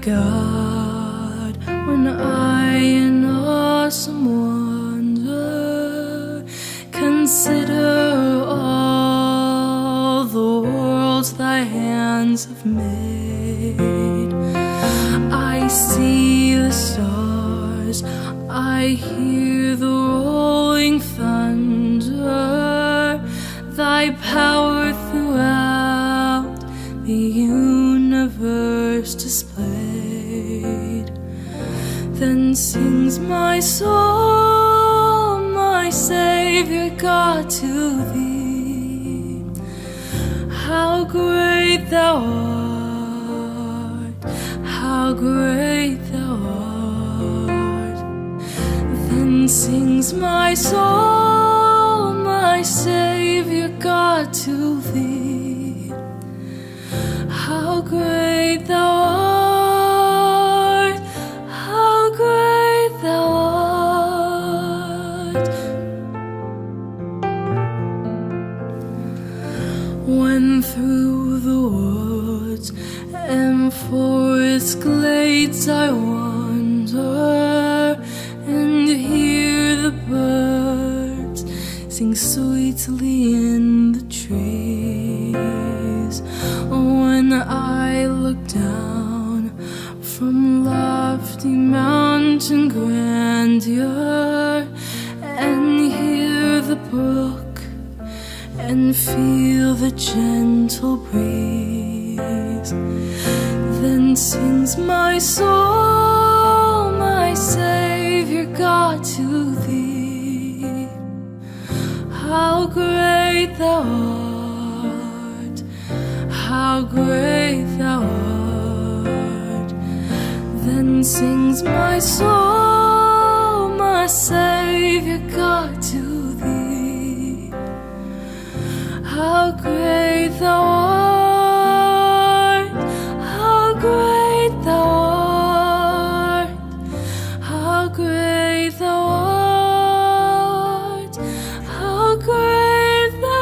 God, when I in awesome wonder consider all the worlds thy hands have made. I see the stars, I hear the rolling thunder, thy power throughout the universe displayed. Then sings my soul, my Savior God, to thee. How great thou art, how great thou art. Then sings my soul, my Savior God, to thee. How great thou art, how great thou art. When through the woods and forest glades I wander and hear the birds sing sweetly in the trees, when I look down from lofty mountain grandeur and hear the brook and feel the gentle breeze, then sings my soul, my Savior God, to thee. How great thou art, how great thou art. Then sings my soul, my Savior God, to thee. How great thou art, how great thou art, how great thou art, how great thou art.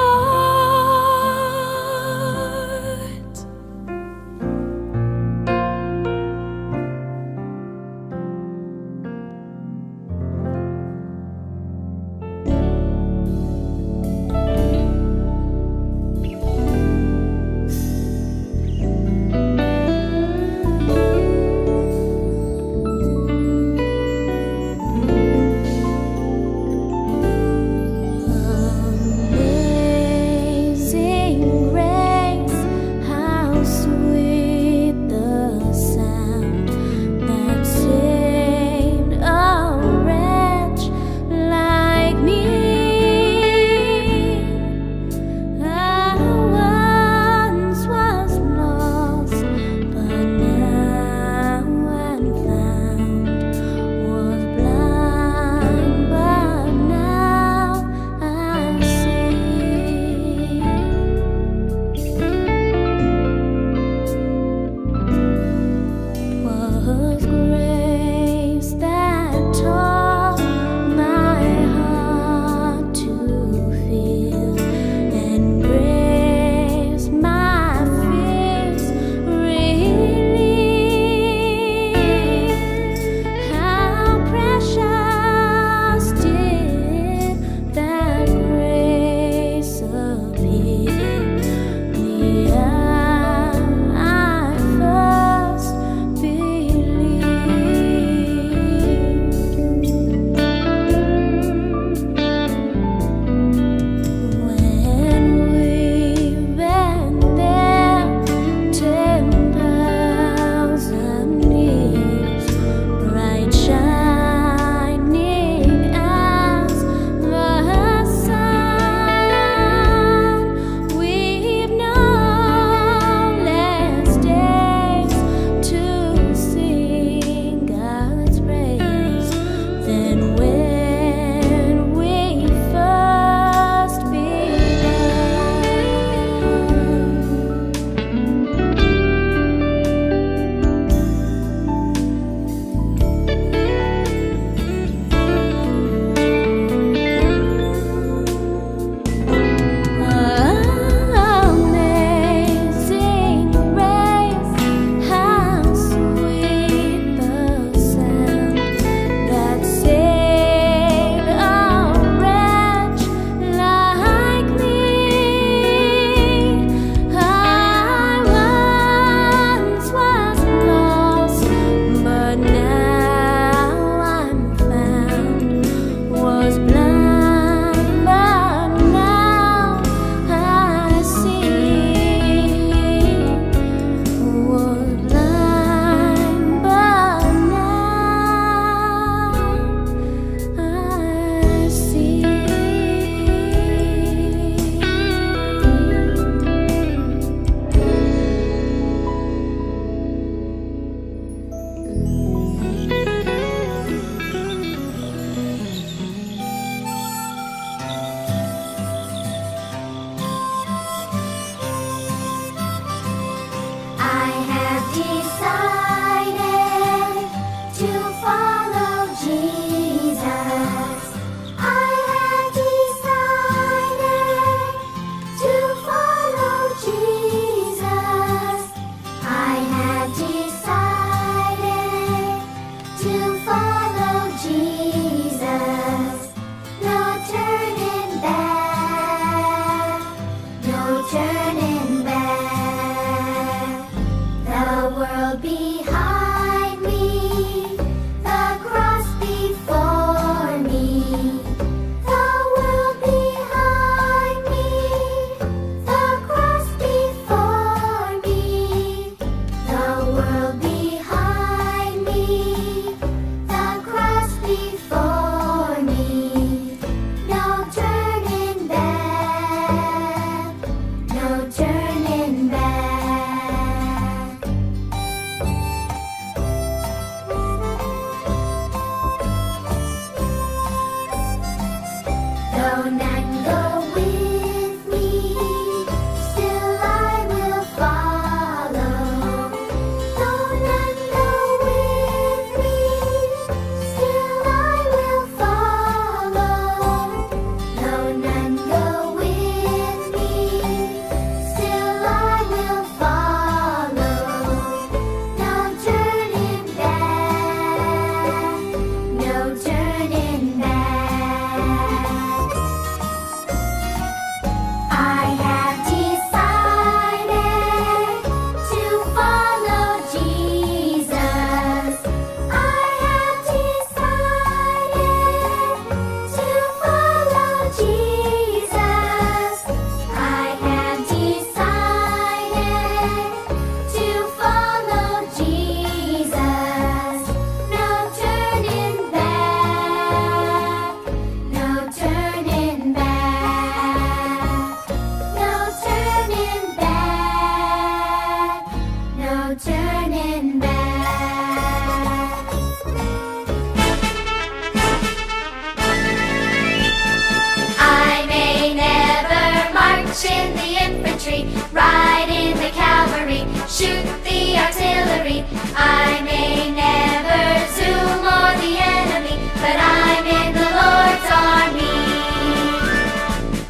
shoot the artillery. I may never zoom on the enemy, but I'm in the Lord's army.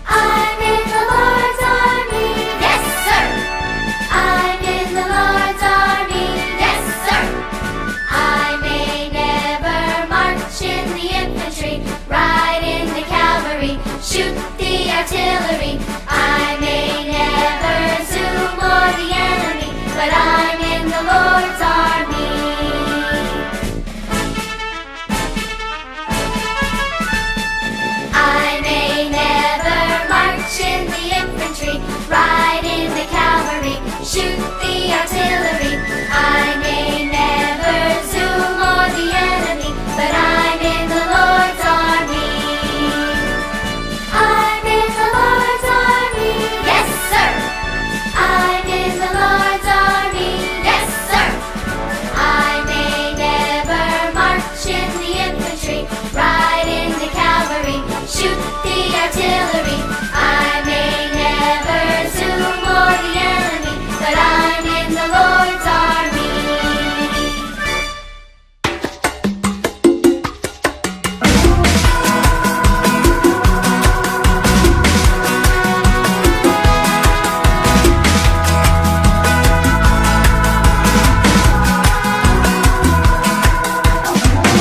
I'm in the Lord's army, yes sir. I'm in the Lord's army, yes sir. I may never march in the infantry, ride in the cavalry, shoot the artillery. I may never zoom on the enemy, but I'm in the Lord's army. I may never march in the infantry, ride in the cavalry, shoot the artillery. I may never zoom on the enemy, but I'm in the Lord's army. I'm in the Lord's army, yes sir. I'm in the Lord's army, yes sir. I may never march in the infantry, ride in the cavalry, shoot the artillery. I may never zoom on the enemy, but I'm in the Lord's army.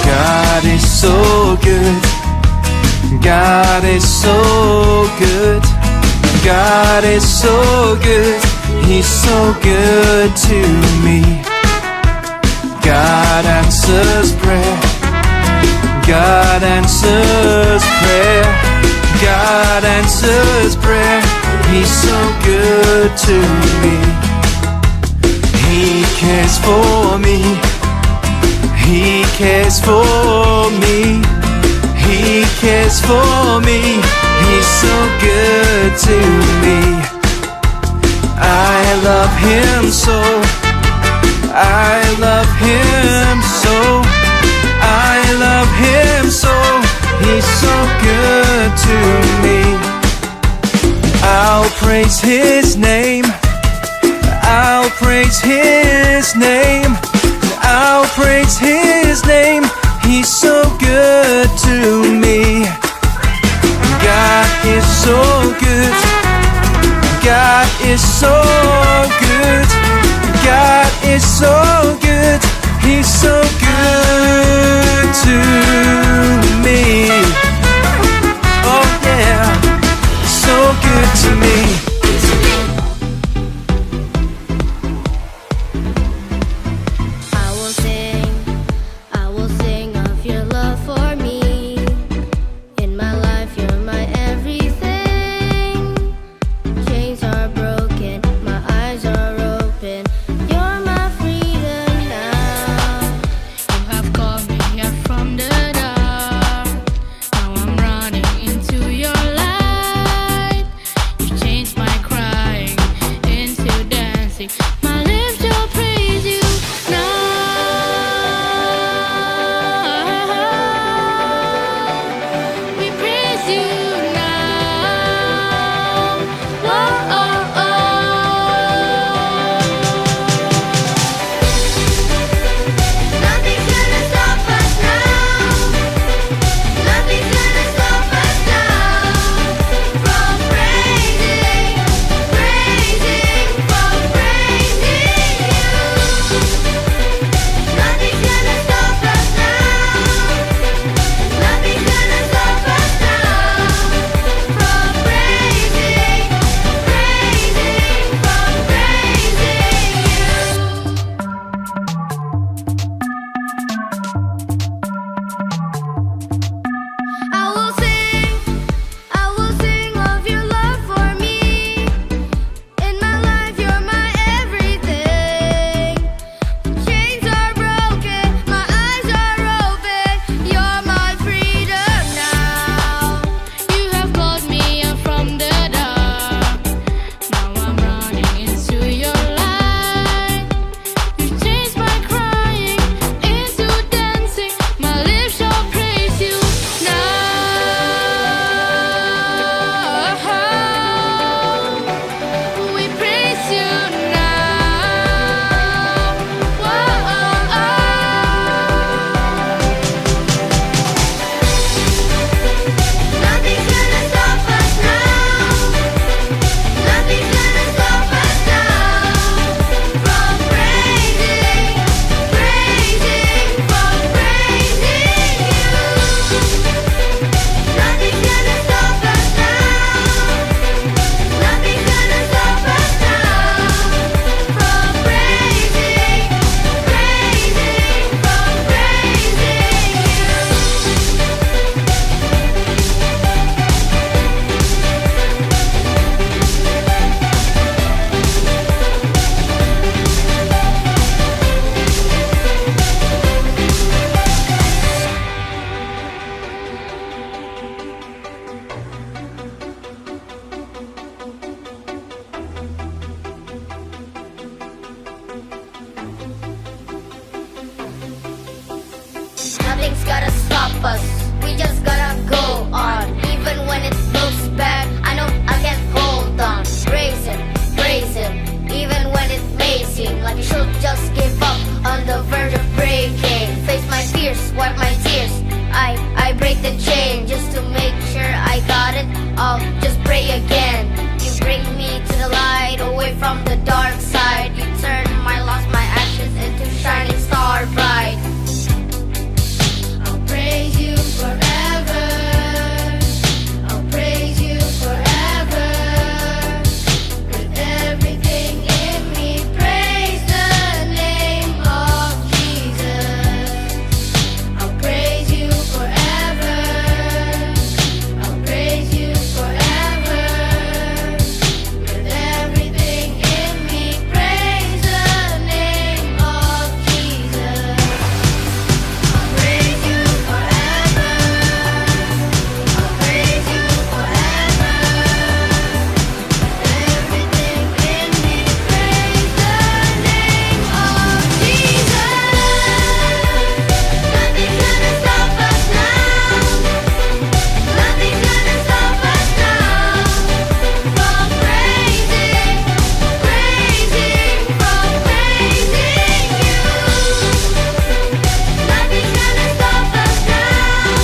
God is so good. God is so good. God is so good. He's so good to me. God answers prayer. God answers prayer. God answers prayer. He's so good to me. He cares for me. He cares for me. He cares for me. He's so good to me. I love him so. I love him so. I love him so. He's so good to me. I'll praise his name. I'll praise his name. I'll praise his name. He's so good to me. God is so good. God is so good. God is so good. He's so good to me. Oh yeah, so good to me. From the Nothing's gotta stop us. We just gotta go on. Even when it looks bad, I know I can hold on. Praise Him, even when it may seem like you should just give up on the verge of breaking. Face my fears, wipe my tears. I break the chain just to make sure I got it. I'll just pray again. You bring me to the light, away from the dark side. You turn my loss, my ashes into shining star bright. I'll praise you forever. I'll praise you forever. With everything in me, praise the name of Jesus. I'll praise you forever. I'll praise you forever. With everything in me, praise the name of Jesus. I'll praise you forever. I'll praise you forever. With everything in me, praise the name of Jesus. Nothing's gonna stop us now. Nothing's gonna stop us now from praising, from praising you. Nothing's gonna stop us now.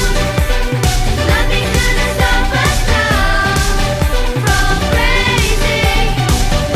Nothing's gonna stop us now from praising, from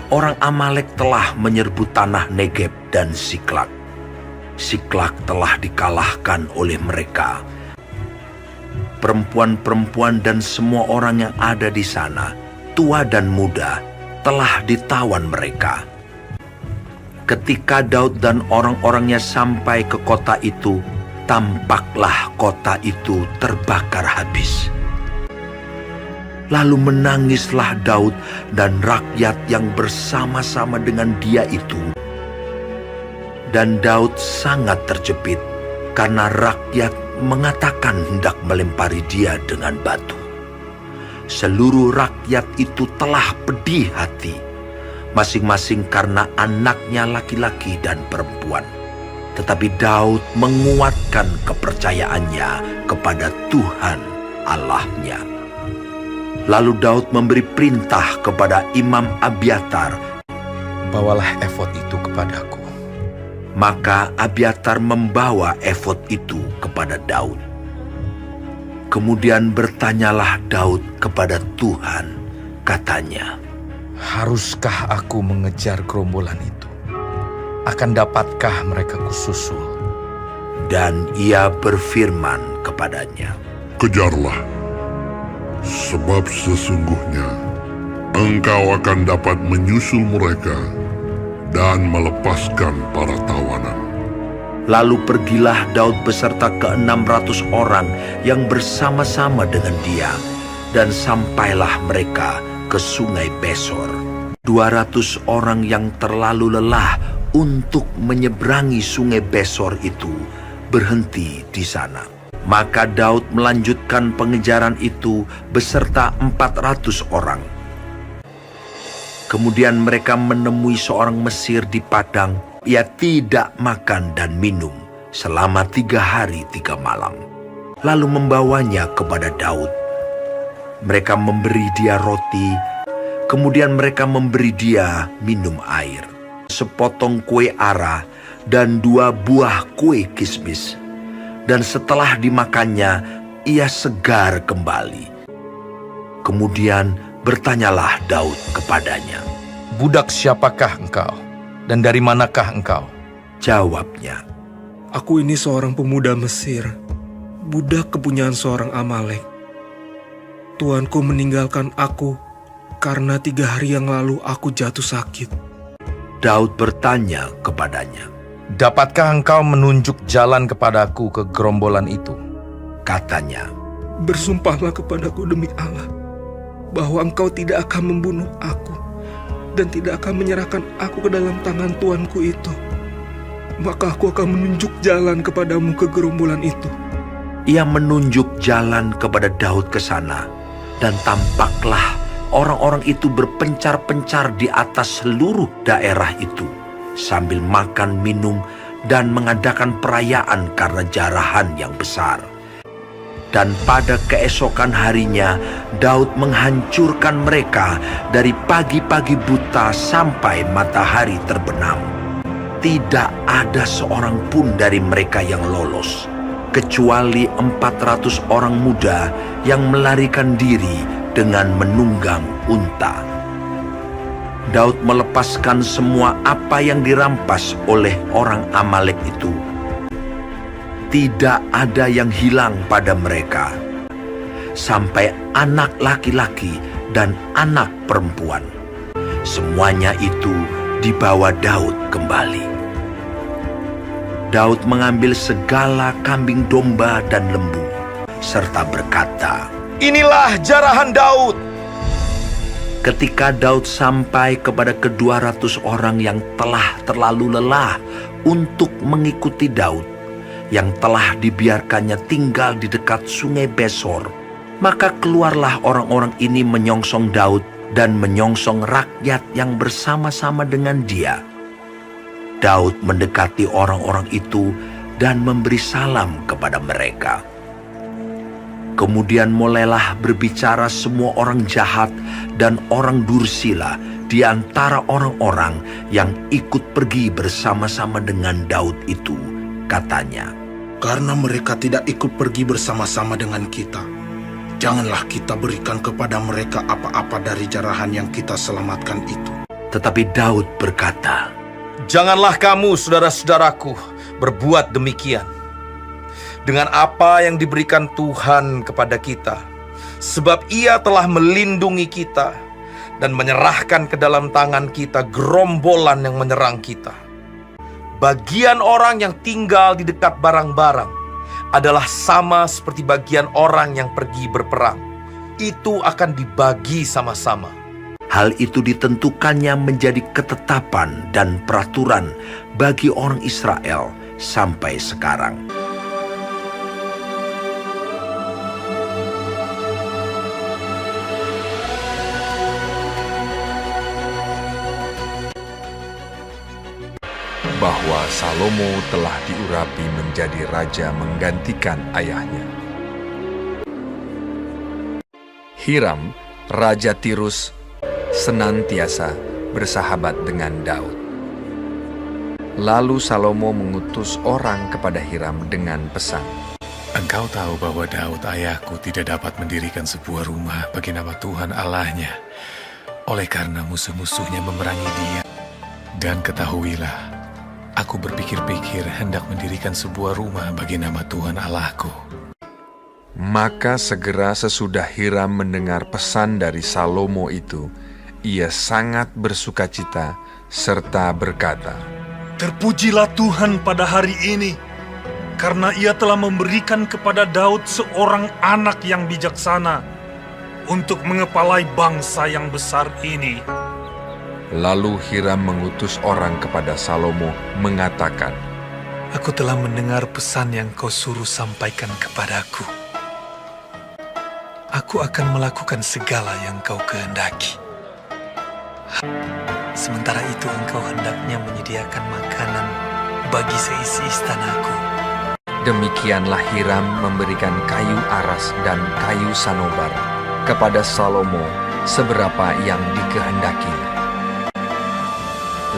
Orang Amalek telah menyerbu tanah Negeb dan Siklak. Siklak telah dikalahkan oleh mereka. Perempuan-perempuan dan semua orang yang ada di sana, tua dan muda, telah ditawan mereka. Ketika Daud dan orang-orangnya sampai ke kota itu, tampaklah kota itu terbakar habis. Lalu menangislah Daud dan rakyat yang bersama-sama dengan dia itu. Dan Daud sangat terjepit karena rakyat mengatakan hendak melempari dia dengan batu. Seluruh rakyat itu telah pedih hati, masing-masing karena anaknya laki-laki dan perempuan. Tetapi Daud menguatkan kepercayaannya kepada Tuhan Allahnya. Lalu Daud memberi perintah kepada Imam Abiatar, "Bawalah efod itu kepadaku." Maka Abiatar membawa efod itu kepada Daud. Kemudian bertanyalah Daud kepada Tuhan, katanya, "Haruskah aku mengejar gerombolan itu? Akan dapatkah mereka kususul?" Dan ia berfirman kepadanya, Kejarlah, sebab sesungguhnya engkau akan dapat menyusul mereka dan melepaskan para tawanan. Lalu pergilah Daud beserta ke-600 orang yang bersama-sama dengan dia, dan sampailah mereka ke sungai Besor. 200 orang yang terlalu lelah untuk menyeberangi sungai Besor itu berhenti di sana. Maka Daud melanjutkan pengejaran itu beserta 400 orang. Kemudian mereka menemui seorang Mesir di padang. Ia tidak makan dan minum selama 3 hari 3 malam. Lalu membawanya kepada Daud. Mereka memberi dia roti, kemudian mereka memberi dia minum air, sepotong kue ara dan 2 buah kue kismis. Dan setelah dimakannya, ia segar kembali. Kemudian bertanyalah Daud kepadanya, "Budak siapakah engkau? Dan dari manakah engkau?" Jawabnya, Aku ini seorang pemuda Mesir, budak kepunyaan seorang Amalek. Tuanku meninggalkan aku karena 3 hari yang lalu aku jatuh sakit. Daud bertanya kepadanya. Dapatkah engkau menunjuk jalan kepadaku ke gerombolan itu? Katanya, Bersumpahlah kepadaku demi Allah, bahwa engkau tidak akan membunuh aku dan tidak akan menyerahkan aku ke dalam tangan tuanku itu. Maka aku akan menunjuk jalan kepadamu ke gerombolan itu. ia menunjuk jalan kepada Daud ke sana, dan tampaklah orang-orang itu berpencar-pencar di atas seluruh daerah itu, sambil makan, minum, dan mengadakan perayaan karena jarahan yang besar. Dan pada keesokan harinya, Daud menghancurkan mereka dari pagi-pagi buta sampai matahari terbenam. Tidak ada seorang pun dari mereka yang lolos, kecuali 400 orang muda yang melarikan diri dengan menunggang unta. Daud melepaskan semua apa yang dirampas oleh orang Amalek itu. Tidak ada yang hilang pada mereka, sampai anak laki-laki dan anak perempuan. Semuanya itu dibawa Daud kembali. Daud mengambil segala kambing domba dan lembu, serta berkata, Inilah jarahan Daud. Ketika Daud sampai kepada ke-200 orang yang telah terlalu lelah untuk mengikuti Daud, yang telah dibiarkannya tinggal di dekat sungai Besor, maka keluarlah orang-orang ini menyongsong Daud dan menyongsong rakyat yang bersama-sama dengan dia. Daud mendekati orang-orang itu dan memberi salam kepada mereka. Kemudian mulailah berbicara semua orang jahat dan orang dursila di antara orang-orang yang ikut pergi bersama-sama dengan Daud itu. Katanya, karena mereka tidak ikut pergi bersama-sama dengan kita, janganlah kita berikan kepada mereka apa-apa dari jarahan yang kita selamatkan itu. tetapi Daud berkata, Janganlah kamu, saudara-saudaraku, berbuat demikian dengan apa yang diberikan Tuhan kepada kita, sebab Ia telah melindungi kita dan menyerahkan ke dalam tangan kita gerombolan yang menyerang kita. Bagian orang yang tinggal di dekat barang-barang adalah sama seperti bagian orang yang pergi berperang. Itu akan dibagi sama-sama. hal itu ditentukannya menjadi ketetapan dan peraturan bagi orang Israel sampai sekarang. Bahwa Salomo telah diurapi menjadi raja menggantikan ayahnya. Hiram, Raja Tirus, senantiasa bersahabat dengan Daud. Lalu Salomo mengutus orang kepada Hiram dengan pesan, Engkau tahu bahwa Daud ayahku tidak dapat mendirikan sebuah rumah bagi nama Tuhan Allahnya, oleh karena musuh-musuhnya memerangi dia. Dan ketahuilah, aku berpikir-pikir hendak mendirikan sebuah rumah bagi nama Tuhan Allahku. Maka segera sesudah Hiram mendengar pesan dari Salomo itu, ia sangat bersukacita serta berkata, Terpujilah Tuhan pada hari ini, karena Ia telah memberikan kepada Daud seorang anak yang bijaksana untuk mengepalai bangsa yang besar ini. Lalu Hiram mengutus orang kepada Salomo mengatakan, Aku telah mendengar pesan yang kau suruh sampaikan kepadaku. Aku akan melakukan segala yang kau kehendaki. Sementara itu engkau hendaknya menyediakan makanan bagi seisi istanaku. Demikianlah Hiram memberikan kayu aras dan kayu sanobar kepada Salomo seberapa yang dikehendakinya.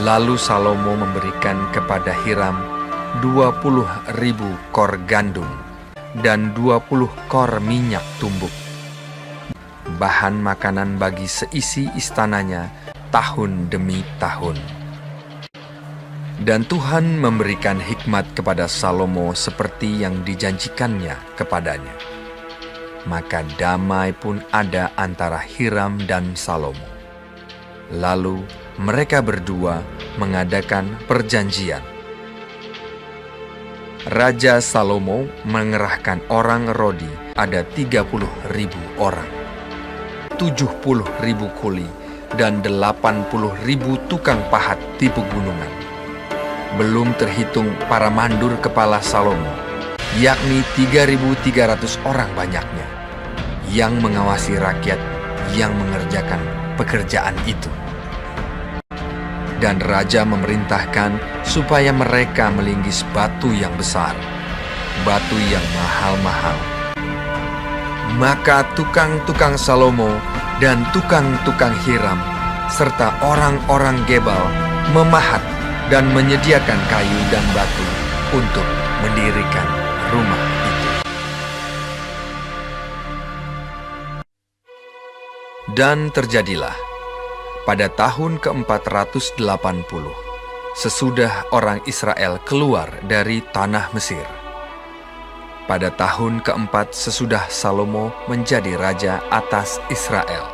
Lalu Salomo memberikan kepada Hiram 20.000 kor gandum dan 20 kor minyak tumbuk, bahan makanan bagi seisi istananya tahun demi tahun. Dan Tuhan memberikan hikmat kepada Salomo seperti yang dijanjikannya kepadanya. Maka damai pun ada antara Hiram dan Salomo. Lalu mereka berdua mengadakan perjanjian. Raja Salomo mengerahkan orang Rodi ada 30.000 orang, 70.000 kuli, dan 80.000 tukang pahat di pegunungan. Belum terhitung para mandur kepala Salomo, yakni 3.300 orang banyaknya, yang mengawasi rakyat yang mengerjakan pekerjaan itu. Dan raja memerintahkan supaya mereka melinggis batu yang besar, batu yang mahal-mahal. Maka tukang-tukang Salomo dan tukang-tukang Hiram, serta orang-orang Gebal memahat dan menyediakan kayu dan batu untuk mendirikan rumah itu. Dan terjadilah pada tahun ke-480, sesudah orang Israel keluar dari tanah Mesir. Pada tahun ke-4 sesudah Salomo menjadi raja atas Israel,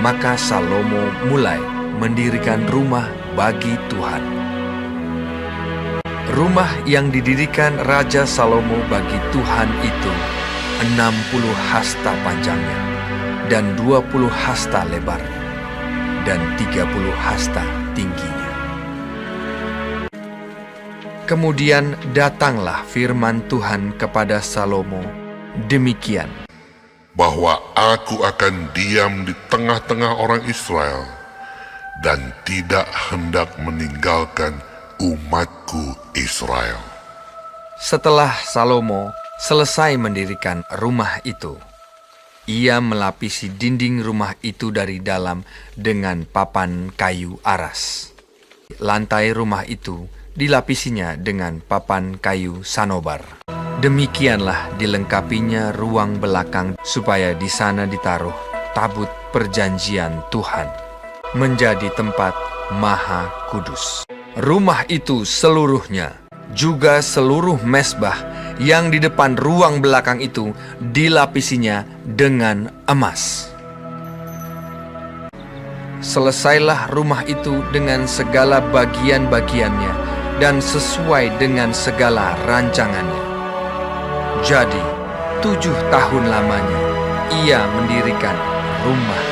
maka Salomo mulai mendirikan rumah bagi Tuhan. Rumah yang didirikan Raja Salomo bagi Tuhan itu 60 hasta panjangnya, dan 20 hasta lebarnya, dan 30 hasta tingginya. Kemudian datanglah firman Tuhan kepada Salomo demikian, bahwa aku akan diam di tengah-tengah orang Israel dan tidak hendak meninggalkan umatku Israel. Setelah Salomo selesai mendirikan rumah itu, ia melapisi dinding rumah itu dari dalam dengan papan kayu aras. Lantai rumah itu dilapisinya dengan papan kayu sanobar. Demikianlah dilengkapinya ruang belakang supaya di sana ditaruh tabut perjanjian Tuhan, menjadi tempat maha kudus. Rumah itu seluruhnya, juga seluruh mesbah yang di depan ruang belakang itu dilapisinya dengan emas. Selesailah rumah itu dengan segala bagian-bagiannya dan sesuai dengan segala rancangannya. Jadi 7 tahun lamanya ia mendirikan rumah